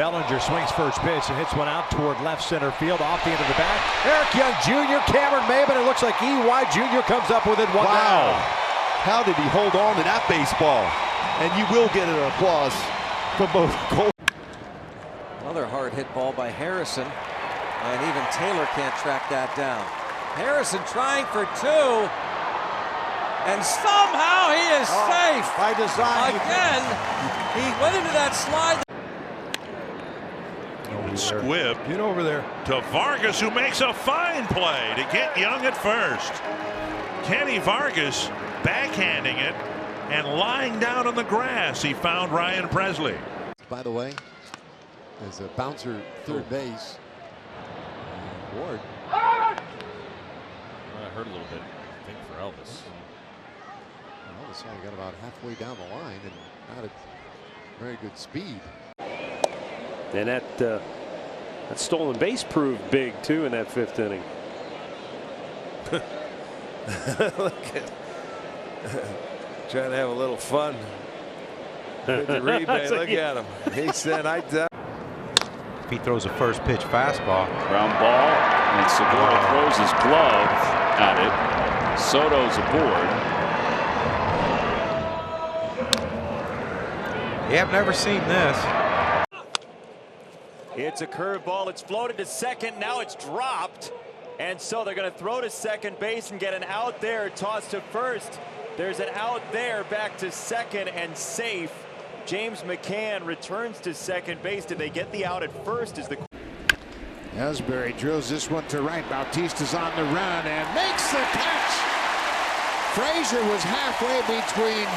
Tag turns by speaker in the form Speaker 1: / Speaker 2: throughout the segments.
Speaker 1: Bellinger swings first pitch and hits one out toward left center field off the end of the bat. Eric Young Jr., Cameron Maybin, it looks like EY Jr. comes up with it one down.
Speaker 2: How did he hold on to that baseball? And you will get an applause for both goals.
Speaker 3: Another hard hit ball by Harrison, and even Taylor can't track that down. Harrison trying for two, and somehow he is safe.
Speaker 2: By design.
Speaker 3: Again, he went into that slide.
Speaker 4: Squibb
Speaker 1: Get over there
Speaker 4: to Vargas, who makes a fine play to get Young at first. Kenny Vargas backhanding it and lying down on the grass. He found Ryan Presley.
Speaker 5: By the way, there's a bouncer third base. Ward.
Speaker 6: I heard a little bit, I think, for Elvis.
Speaker 5: Elvis only got about halfway down the line and not at very good speed.
Speaker 7: And that stolen base proved big too in that fifth inning.
Speaker 1: Look at trying to have a little fun with the rebate. Look at him. He said, he throws a first pitch fastball.
Speaker 8: Ground ball, and Segura throws his glove at it. Soto's aboard.
Speaker 1: Yeah, I've never seen this.
Speaker 9: It's a curveball. It's floated to second. Now it's dropped. And so they're going to throw to second base and get an out there. Toss to first. There's an out there, back to second and safe. James McCann returns to second base. Did they get the out at first? Is the
Speaker 10: Ellsbury drills this one to right. Bautista's on the run and makes the catch. Frazier was halfway between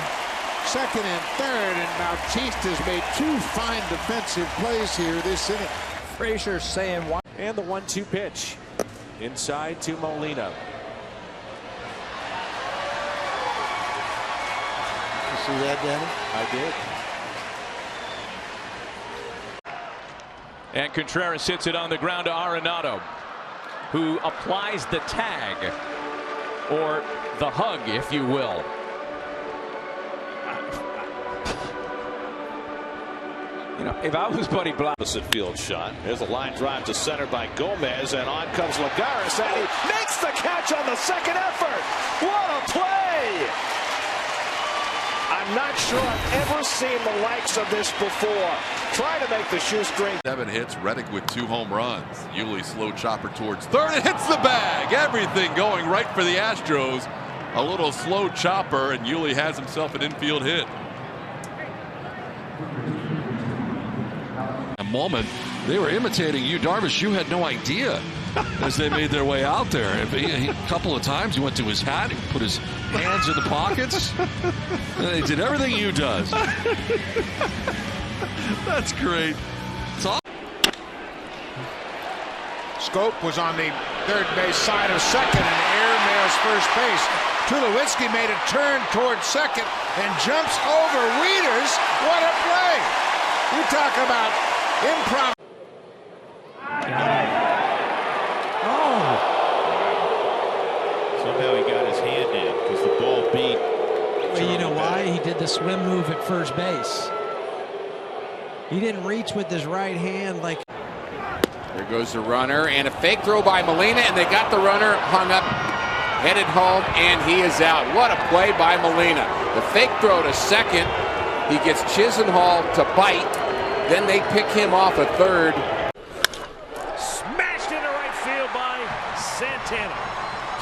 Speaker 10: second and third, and Bautista's made two fine defensive plays here this inning.
Speaker 1: Frazier saying why.
Speaker 9: And the 1-2 pitch inside to Molina.
Speaker 2: You see that, Danny?
Speaker 9: I did.
Speaker 11: And Contreras hits it on the ground to Arenado, who applies the tag, or the hug, if you will.
Speaker 1: You know, if I was Buddy Blau.
Speaker 8: Opposite field shot. There's a line drive to center by Gomez, and on comes Lagares, and he makes the catch on the second effort. What a play! I'm not sure I've ever seen the likes of this before. Try to make the shoestring.
Speaker 12: 7 hits, Reddick with 2 home runs. Yuli slow chopper towards third. It hits the bag. Everything going right for the Astros. A little slow chopper, and Yuli has himself an infield hit. A moment, they were imitating you, Darvish. You had no idea as they made their way out there. A couple of times he went to his hat, he put his hands in the pockets. They did everything you does. That's great.
Speaker 10: Scope was on the third base side of second and airmails first base. Tulowitzki made a turn towards second and jumps over Wieters. What a play! You talk about improv.
Speaker 8: Somehow he got his hand in because the ball beat.
Speaker 13: Well, you know why? He did the swim move at first base. He didn't reach with his right hand like.
Speaker 14: There goes the runner, and a fake throw by Molina, and they got the runner hung up, headed home, and he is out. What a play by Molina. The fake throw to second. He gets Chisenhall to bite. Then they pick him off at third.
Speaker 9: Smashed into right field by Santana.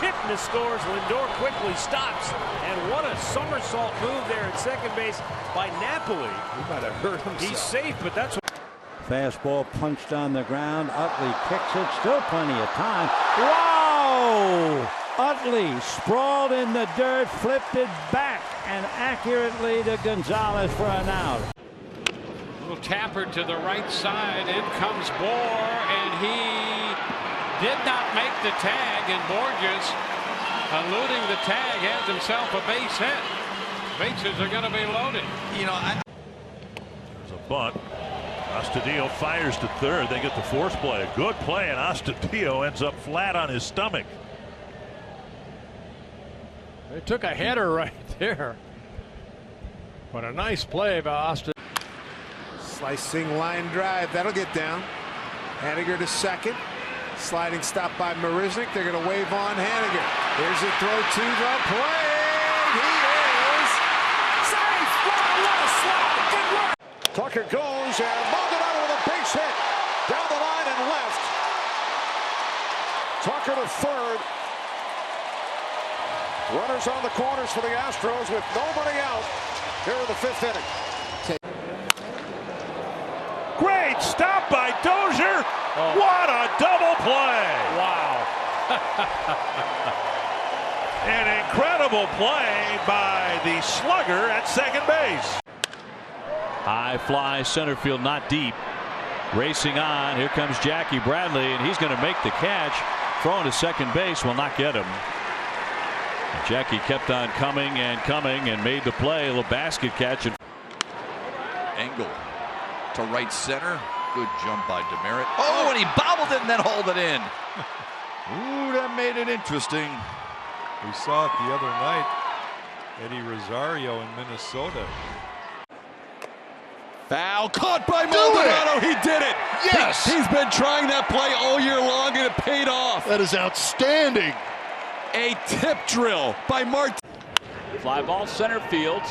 Speaker 9: Kipnis scores. Lindor quickly stops. And what a somersault move there at second base by Napoli.
Speaker 1: He might have hurt himself.
Speaker 9: He's safe, but that's what.
Speaker 15: Fastball punched on the ground. Utley kicks it. Still plenty of time. Wow! Utley sprawled in the dirt, flipped it back, and accurately to Gonzalez for an out.
Speaker 11: Little tapper to the right side. In comes Bohr, and he did not make the tag, and Borges, eluding the tag, has himself a base hit. Bases are going to be loaded.
Speaker 4: You know, there's a bunt. Astudillo fires to third. They get the force play. A good play, and Astudillo ends up flat on his stomach.
Speaker 1: They took a header right there. But a nice play by Astudillo.
Speaker 10: Slicing line drive. That'll get down. Haniger to second. Sliding stop by Marisnik. They're going to wave on Haniger. Here's a throw to the plate. He is safe. Wow, what a slide. Good work.
Speaker 8: Tucker goes and Maldonado with a base hit down the line and left. Tucker to third. Runners on the corners for the Astros with nobody out here in the 5th inning.
Speaker 4: Great stop by Dozier. What a double play.
Speaker 11: Wow.
Speaker 4: An incredible play by the slugger at second base.
Speaker 6: High fly center field, not deep. Racing on. Here comes Jackie Bradley, and he's going to make the catch. Throwing to second base will not get him. Jackie kept on coming and made the play. A little basket catch.
Speaker 12: Angle to right center. Good jump by Demerit. Oh, and he bobbled it and then hauled it in. Ooh, that made it interesting.
Speaker 1: We saw it the other night. Eddie Rosario in Minnesota.
Speaker 2: Foul caught by Maldonado. He did it.
Speaker 5: Yes.
Speaker 2: He's been trying that play all year long and it paid off.
Speaker 5: That is outstanding.
Speaker 2: A tip drill by Martin.
Speaker 14: Fly ball center field.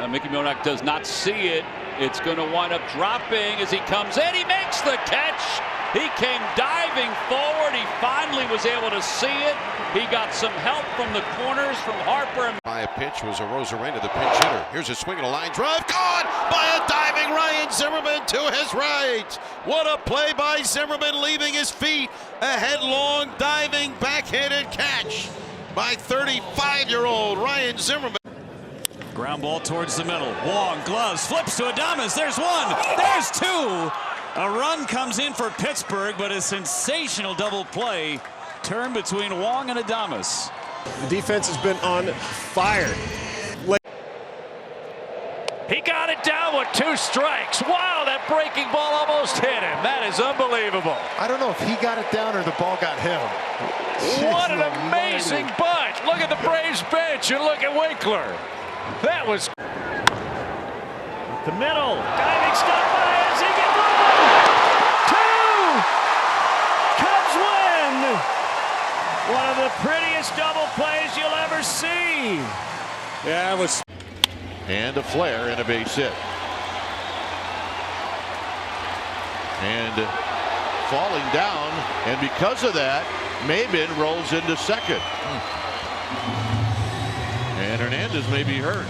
Speaker 14: Mickey Milnock does not see it. It's going to wind up dropping as he comes in. He makes the catch. He came diving forward. He finally was able to see it. He got some help from the corners from Harper.
Speaker 5: By a pitch was a Rosarena, the pinch hitter. Here's a swing and a line drive. Gone by a diving Ryan Zimmerman to his right. What a play by Zimmerman, leaving his feet. A headlong diving backhanded catch by 35-year-old Ryan Zimmerman.
Speaker 9: Ground ball towards the middle. Wong, gloves, flips to Adames. There's one. There's two. A run comes in for Pittsburgh, but a sensational double play turn between Wong and Adames.
Speaker 7: The defense has been on fire.
Speaker 11: He got it down with 2 strikes. Wow, that breaking ball almost hit him. That is unbelievable.
Speaker 5: I don't know if he got it down or the ball got him.
Speaker 11: What an amazing bunch. Look at the Braves bench and look at Winkler. That was
Speaker 7: The middle. Diving stop by Ezekiel. 2. Cubs win. One of the prettiest double plays you'll ever see.
Speaker 10: Yeah, it was.
Speaker 5: And a flare and a base hit. And falling down, and because of that, Maybin rolls into second. And Hernandez may be hurt.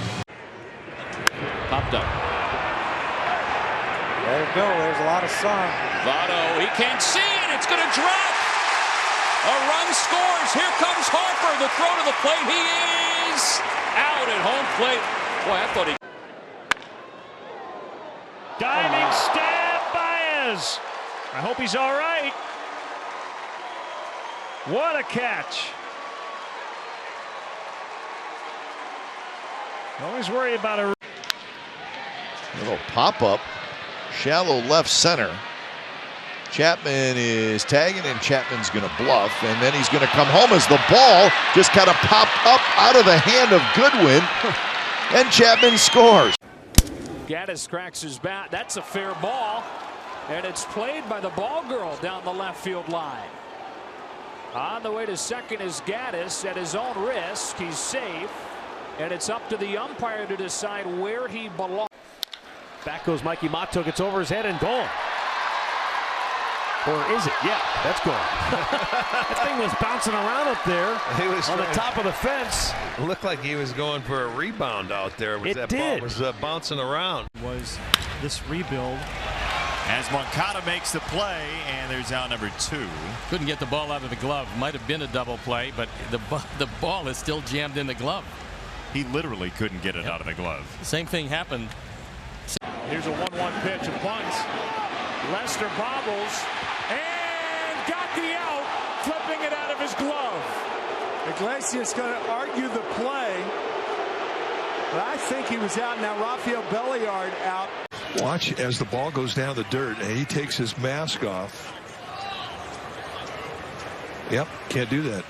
Speaker 14: Popped up.
Speaker 10: There you go. There's a lot of sun.
Speaker 14: Votto, he can't see it. It's going to drop. A run scores. Here comes Harper. The throw to the plate. He is out at home plate. Boy, I thought he.
Speaker 7: Diving stab Baez. I hope he's all right. What a catch. Always worry about a
Speaker 2: Little pop-up, shallow left center. Chapman is tagging, and Chapman's going to bluff, and then he's going to come home as the ball just kind of popped up out of the hand of Goodwin, and Chapman scores.
Speaker 11: Gaddis cracks his bat. That's a fair ball. And it's played by the ball girl down the left field line. On the way to second is Gaddis at his own risk. He's safe. And it's up to the umpire to decide where he belongs.
Speaker 7: Back goes Mikey Motto, gets over his head and goal. Or is it? Yeah, that's goal. That thing was bouncing around up there on the top of the fence.
Speaker 1: It looked like he was going for a rebound out there.
Speaker 7: It did.
Speaker 1: Ball was bouncing around.
Speaker 16: Was this rebuild. As Moncada makes the play, and there's out number 2.
Speaker 6: Couldn't get the ball out of the glove. Might have been a double play, but the ball is still jammed in the glove.
Speaker 16: He literally couldn't get it out of the glove.
Speaker 6: Same thing happened.
Speaker 11: Here's a 1-1 pitch, a bunt. Lester bobbles and got the out, flipping it out of his glove.
Speaker 10: Iglesias going to argue the play, but I think he was out. Now Rafael Belliard out.
Speaker 17: Watch as the ball goes down the dirt and he takes his mask off. Yep, can't do that.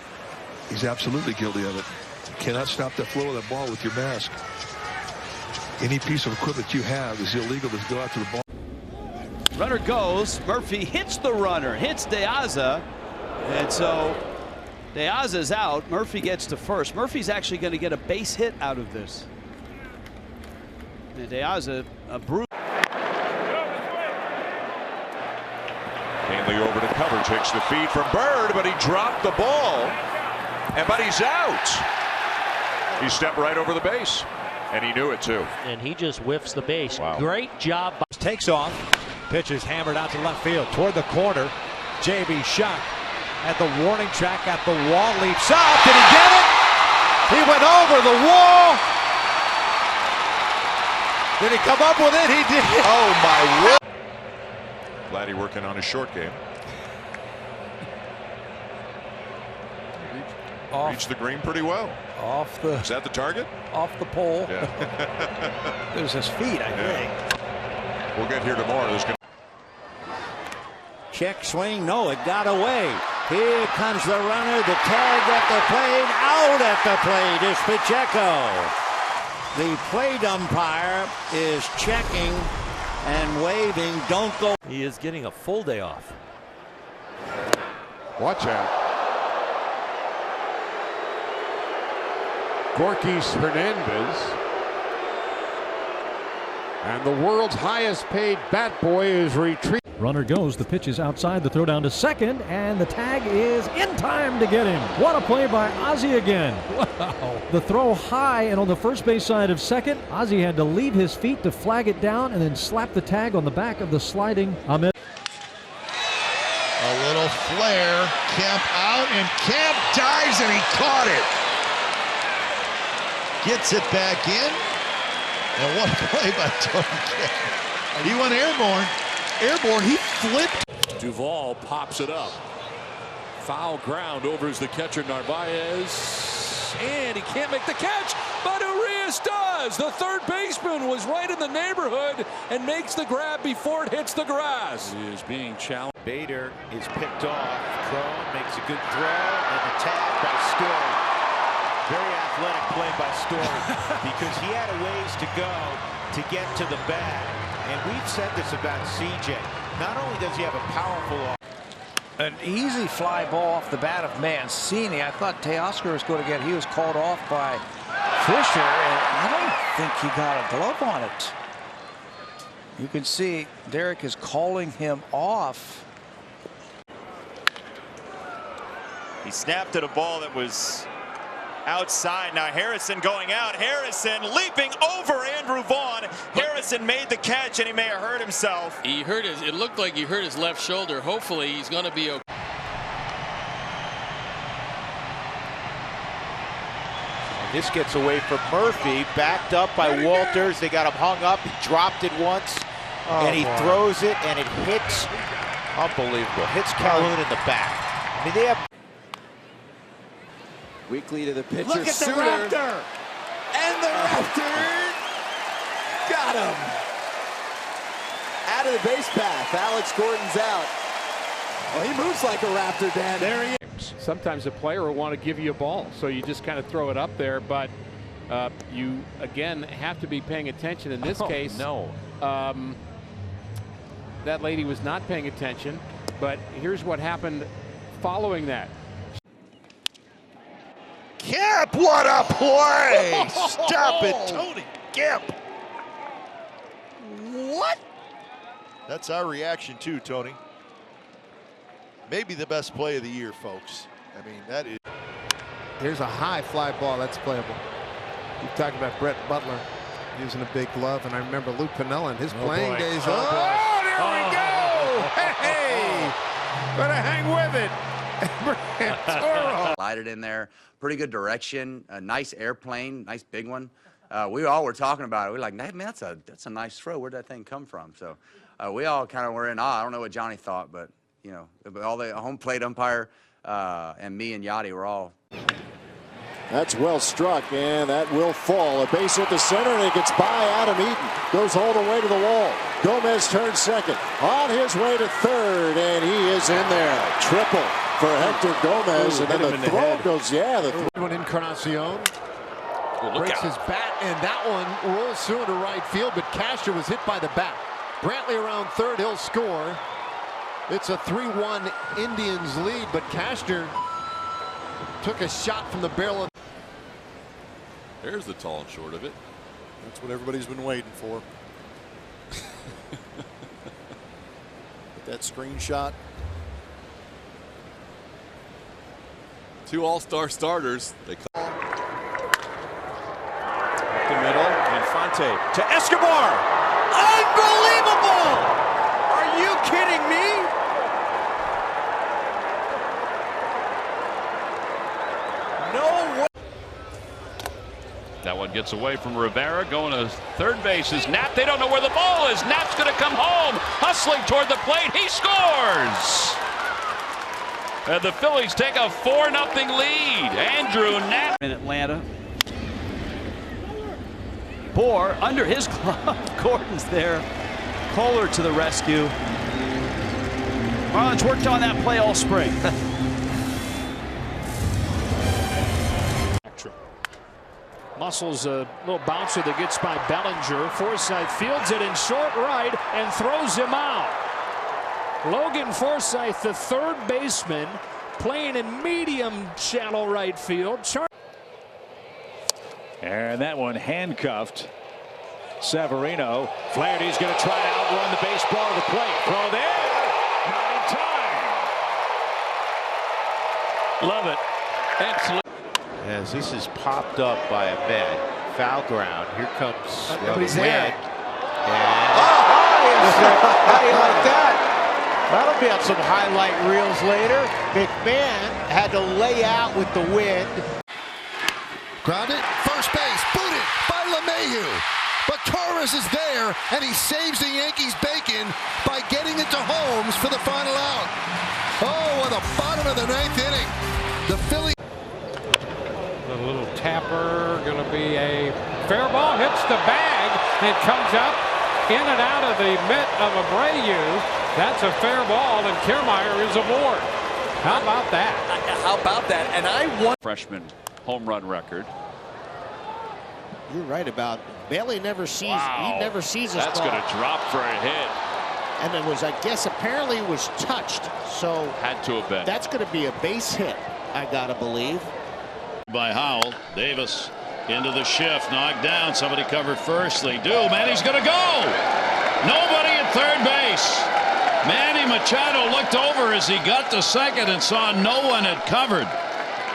Speaker 17: He's absolutely guilty of it. You cannot stop the flow of the ball with your mask. Any piece of equipment you have is illegal to go out to the ball.
Speaker 18: Runner goes. Murphy hits the runner, hits De Aza, and so De Aza's out. Murphy gets to first. Murphy's actually going to get a base hit out of this. And De Aza, a bruise.
Speaker 19: Hanley over to cover, takes the feed from Bird, but he dropped the ball. But he's out. He stepped right over the base, and he knew it too.
Speaker 20: And he just whiffs the base.
Speaker 19: Wow.
Speaker 20: Great job.
Speaker 21: Takes off. Pitch is hammered out to left field toward the corner. JB shot at the warning track at the wall. Leaps up. Did he get it? He went over the wall. Did he come up with it? He did.
Speaker 19: Oh my word. Glad he working on his short game. Reached the green pretty well.
Speaker 21: Off the.
Speaker 19: Is that the target?
Speaker 21: Off the pole.
Speaker 19: Yeah.
Speaker 21: It was his feet, I think.
Speaker 19: We'll get here tomorrow. There's gonna...
Speaker 15: Check swing. No, it got away. Here comes the runner. The tag at the plate. Out at the plate is Pacheco. The plate umpire is checking and waving. Don't go.
Speaker 22: He is getting a full day off.
Speaker 10: Watch out. Gorkys Hernandez. And the world's highest paid bat boy is retreating.
Speaker 23: Runner goes. The pitch is outside. The throw down to second. And the tag is in time to get him. What a play by Ozzie again. Wow. The throw high and on the first base side of second. Ozzie had to leave his feet to flag it down and then slap the tag on the back of the sliding Ahmed.
Speaker 2: A little flare. Kemp out, and Kemp dives, and he caught it. Gets it back in. And what a play by Tony Kemp. He went airborne. Airborne, he flipped.
Speaker 8: Duvall pops it up. Foul ground over as the catcher Narvaez. And he can't make the catch, but Urias does. The third baseman was right in the neighborhood and makes the grab before it hits the grass. He is being challenged.
Speaker 22: Bader is picked off. Crone makes a good throw, and the tag by Story. Very athletic play by Story because he had a ways to go to get to the bag. And we've said this about CJ. Not only does he have a powerful off.
Speaker 24: An easy fly ball off the bat of Mancini. I thought Teoscar was going to get. He was called off by Fisher, and I don't think he got a glove on it. You can see Derek is calling him off.
Speaker 9: He snapped at a ball that was outside. Now Harrison going out. Harrison leaping over Andrew Vaughn. Harrison made the catch, and he may have hurt himself.
Speaker 25: He hurt his. It looked like he hurt his left shoulder. Hopefully he's going to be okay.
Speaker 22: This gets away from Murphy, backed up by Walters. They got him hung up. He dropped it once, and he throws it, and it hits. Unbelievable. Hits Calhoun in the back. I mean, they have.
Speaker 3: Weekly to the pitcher.
Speaker 10: Look at the Raptor! And the Raptor got him!
Speaker 3: Out of the base path. Alex Gordon's out.
Speaker 10: Well, he moves like a Raptor, Dan.
Speaker 11: There he is. Sometimes a player will want to give you a ball, so you just kind of throw it up there, but you, again, have to be paying attention. In this case,
Speaker 22: no.
Speaker 11: That lady was not paying attention, but here's what happened following that.
Speaker 2: Kemp, what a play! Stop it, Tony Kemp. What? That's our reaction too, Tony. Maybe the best play of the year, folks. I mean, that is.
Speaker 10: Here's a high fly ball that's playable. You talk about Brett Butler using a big glove, and I remember Lou Piniella in his playing days. Oh, there we go! Hey, better hang with it.
Speaker 26: Slide it in there. Pretty good direction. A nice airplane. Nice big one. We all were talking about it. We were like, man, that's a nice throw. Where'd that thing come from? So we all kind of were in awe. I don't know what Johnny thought, but you know, all the home plate umpire and me and Yachty were all.
Speaker 27: That's well struck, and that will fall. A base hit to center, and it gets by Adam Eaton. Goes all the way to the wall. Gomez turns second. On his way to third, and he is in there. Triple for Hector Gomez, and then the throw goes, the
Speaker 10: one Encarnacion breaks his bat, and that one rolls through into right field, but Castro was hit by the bat.
Speaker 27: Brantley around third, he'll score. It's a 3-1 Indians lead, but Cashner took a shot from the barrel.
Speaker 1: There's the tall and short of it.
Speaker 27: That's what everybody's been waiting for. That screenshot.
Speaker 1: 2 all-star starters. They
Speaker 4: the middle, Infante to Escobar.
Speaker 18: Unbelievable! Are you kidding me? No way.
Speaker 6: That one gets away from Rivera, going to third base is Knapp. They don't know where the ball is. Knapp's going to come home, hustling toward the plate. He scores! And the Phillies take a 4-0 lead. Andrew Knapp.
Speaker 18: In Atlanta. Bohr under his glove. Gordon's there. Kohler to the rescue. Marlins worked on that play all spring.
Speaker 5: Muscles a little bouncer that gets by Bellinger. Forsythe fields it in short right and throws him out. Logan Forsythe, the third baseman, playing in medium shallow right field.
Speaker 21: And that one handcuffed. Severino. Flaherty's going to try to outrun the baseball to the plate. Throw there. Not in time. Love it.
Speaker 22: Excellent. As this is popped up by a bat. Foul ground. Here comes the wind.
Speaker 24: How do you like that? That'll be on some highlight reels later. McMahon had to lay out with the wind.
Speaker 27: Grounded, first base, booted by LeMahieu. But Torres is there, and he saves the Yankees bacon by getting it to Holmes for the final out. Oh, at the bottom of the 9th inning, the Phillies.
Speaker 11: The little tapper, going to be a fair ball, hits the bag, and comes up in and out of the mitt of Abreu. That's a fair ball, and Kiermaier is aboard. How about that?
Speaker 18: How about that? And I won.
Speaker 6: Freshman home run record.
Speaker 24: You're right about Bailey never sees. He never sees a
Speaker 6: That's going to drop for a hit.
Speaker 24: And it was, I guess, apparently it was touched. So
Speaker 6: had to have been.
Speaker 24: That's going to be a base hit, I gotta believe.
Speaker 7: By Howell, Davis into the shift, knocked down. Somebody covered first. They do. Manny's going to go. Nobody at third base. Manny Machado looked over as he got to second and saw no one had covered.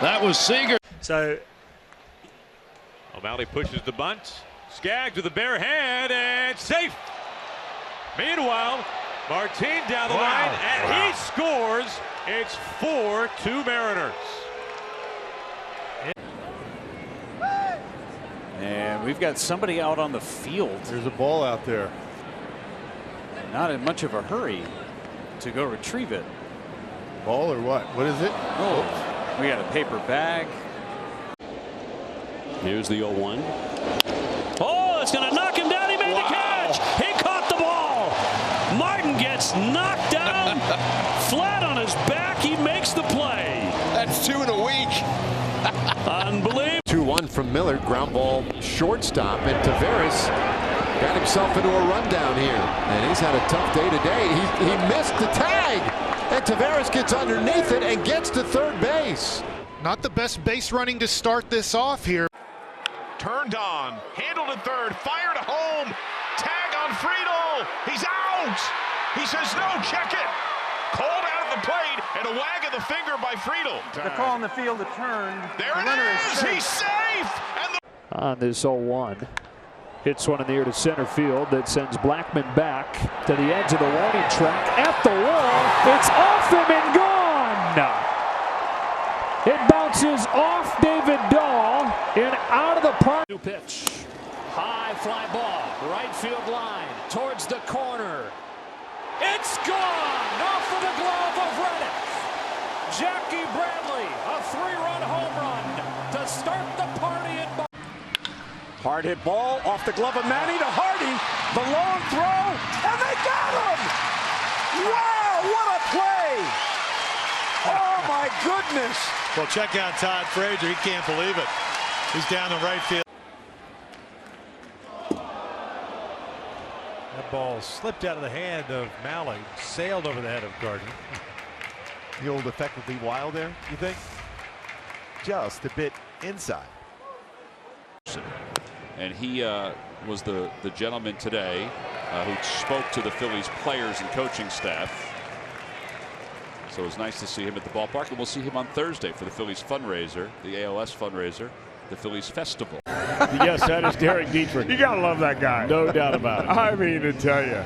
Speaker 7: That was Seager.
Speaker 21: So O'Malley pushes the bunt. Skaggs with a bare hand and safe. Meanwhile, Martin down the line and he scores. It's 4-2 Mariners.
Speaker 5: And we've got somebody out on the field.
Speaker 27: There's a ball out there.
Speaker 5: Not in much of a hurry to go retrieve it.
Speaker 27: Ball or what? What is it?
Speaker 5: Oh, we got a paper bag.
Speaker 6: Here's the 0-1. Oh, it's going to knock him down. He made the catch. He caught the ball. Martin gets knocked down flat on his back. He makes the play.
Speaker 19: That's 2 in a week.
Speaker 6: Unbelievable.
Speaker 27: 2-1 from Miller. Ground ball shortstop, and Taveras got himself into a rundown here. And he's had a tough day today. He missed the tag. And Taveras gets underneath it and gets to third base.
Speaker 12: Not the best base running to start this off here.
Speaker 19: Turned on, handled at third, fired to home. Tag on Friedel. He's out. He says no, check it. Called out at the plate and a wag of the finger by Friedel.
Speaker 13: The call on the field, a turn.
Speaker 19: There it is. He's safe. And
Speaker 5: On this 0-1. Hits one in the air to center field that sends Blackman back to the edge of the warning track at the wall. It's off him and gone. It bounces off David Dahl and out of the park. New pitch. High fly ball. Right field line towards the corner. It's gone off of the glove of Reddick. Jackie Bradley, a 3-run home run to start the party in Boston.
Speaker 4: Hard hit ball off the glove of Manny to Hardy. The long throw, and they got him! Wow, what a play! Oh my goodness!
Speaker 21: Well, check out Todd Frazier. He can't believe it. He's down the right field.
Speaker 27: That
Speaker 21: Ball slipped out of the hand of Malley, sailed over the head of Gardner.
Speaker 8: The old effectively wild there, you think? Just a bit inside.
Speaker 14: And he was the gentleman today who spoke to the Phillies players and coaching staff. So it was nice to see him at the ballpark, and we'll see him on Thursday for the Phillies fundraiser, the ALS fundraiser, the Phillies Festival.
Speaker 15: Yes, that is Derek Dietrich. You gotta love that guy. No doubt about it. I mean, to tell you.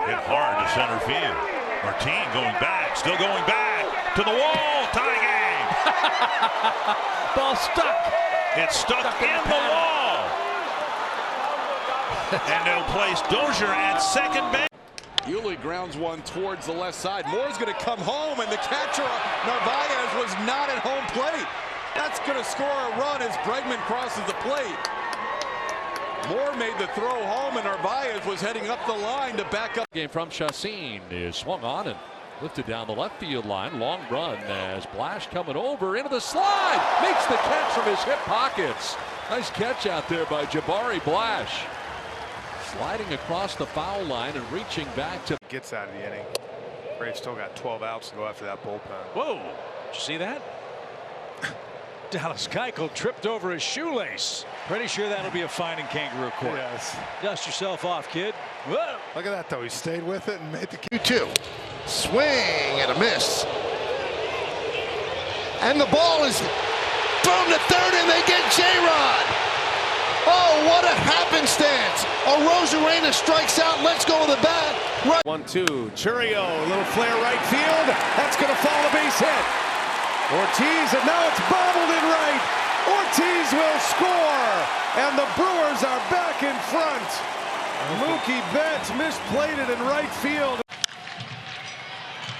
Speaker 19: Hit hard to center field. Martin going back, still going back to the wall. Tie game.
Speaker 11: Ball stuck.
Speaker 19: It's stuck in the wall. And they'll place Dozier at second base.
Speaker 16: Yuli grounds one towards the left side. Moore's going to come home, and the catcher, Narvaez, was not at home plate. That's going to score a run as Bregman crosses the plate. Moore made the throw home, and Narvaez was heading up the line to back up.
Speaker 17: Game from Chassin is swung on and lifted down the left field line. Long run as Blash coming over into the slide. Makes the catch from his hip pockets. Nice catch out there by Jabari Blash. Sliding across the foul line and reaching back to.
Speaker 20: Gets out of the inning. Braves still got 12 outs to go after that bullpen.
Speaker 5: Whoa. Did you see that? Dallas Keuchel tripped over his shoelace. Pretty sure that'll be a fine in Kangaroo Court.
Speaker 20: Yes.
Speaker 5: Dust yourself off, kid. Whoa.
Speaker 20: Look at that, though. He stayed with it and made the
Speaker 2: 2-2. Swing and a miss. And the ball is thrown to third, and they get J-Rod. Oh, what a happenstance. Arozarena strikes out. Let's go with the bat. Right.
Speaker 21: 1-2. Churio, a little flare right field. That's going to fall a base hit. Ortiz, and now it's bobbled in right. Ortiz will score, and the Brewers are back in front. Mookie Betts misplayed it in right field.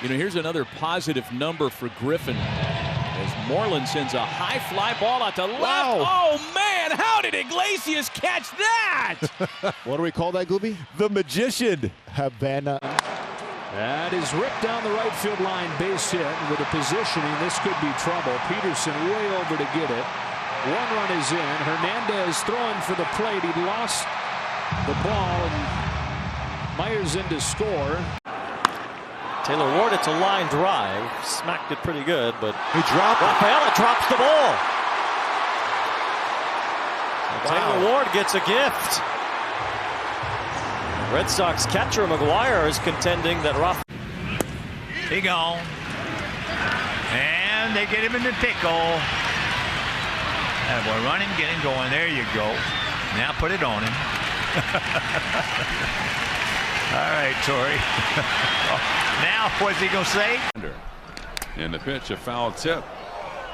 Speaker 6: You know, here's another positive number for Griffin as Moreland sends a high fly ball out to left.
Speaker 21: Wow.
Speaker 6: Oh man, how did Iglesias catch that?
Speaker 21: What do we call that, Gooby? The Magician. Havana.
Speaker 5: That is ripped down the right field line, base hit. With the positioning, this could be trouble. Peterson way over to get it. One run is in. Hernandez throwing for the plate. He lost the ball, and Myers in to score.
Speaker 9: Taylor Ward, it's a line drive. Smacked it pretty good, but
Speaker 21: he dropped it.
Speaker 9: Rafaela drops the ball. Taylor Ward gets a gift. Red Sox catcher McGuire is contending that
Speaker 23: He gone. And they get him in the pickle. Boy, run him, get him going. There you go. Now put it on him. All right, Torrey. Now, what's he going to say?
Speaker 1: And the pitch, a foul tip.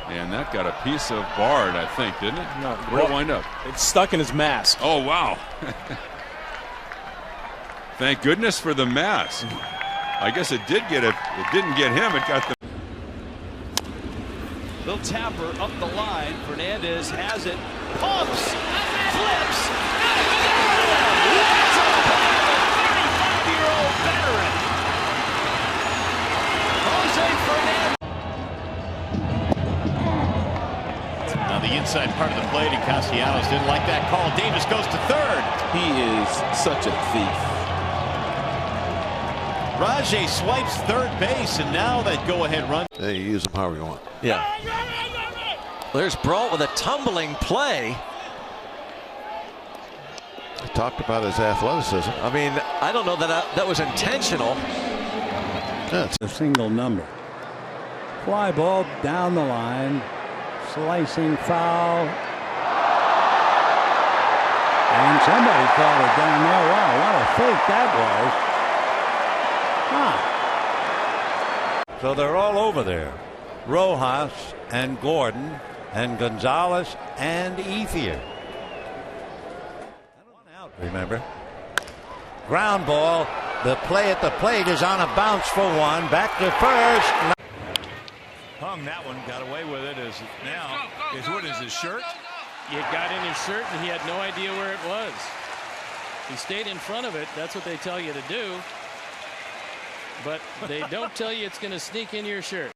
Speaker 1: And that got a piece of Bard, I think, didn't it? No, where'd it wind up?
Speaker 28: It's stuck in his mask.
Speaker 1: Oh, wow. Thank goodness for the mask. I guess it did get it. It didn't get him. It got the.
Speaker 18: Little tapper up the line. Fernandez has it. Pumps. Flips. That's a play of a 35-year-old veteran. Jose Fernandez.
Speaker 7: Now the inside part of the plate, and Castellanos didn't like that call. Davis goes to third.
Speaker 29: He is such a thief.
Speaker 7: Rajay swipes third base, and now that go-ahead run.
Speaker 2: They use them however you want.
Speaker 3: Yeah. There's Brault with a tumbling play.
Speaker 2: I talked about his athleticism.
Speaker 3: I mean, I don't know that that was intentional.
Speaker 30: That's a single number. Fly ball down the line. Slicing foul. And somebody called it down there. Wow, what a fake that was.
Speaker 21: So they're all over there. Rojas and Gordon and Gonzalez and Ethier. Out, remember? Ground ball. The play at the plate is on a bounce for one. Back to first.
Speaker 23: Hung that one, got away with it. What is his shirt?
Speaker 25: It got in his shirt, and he had no idea where it was. He stayed in front of it. That's what they tell you to do. but they don't tell you it's going to sneak in your shirt.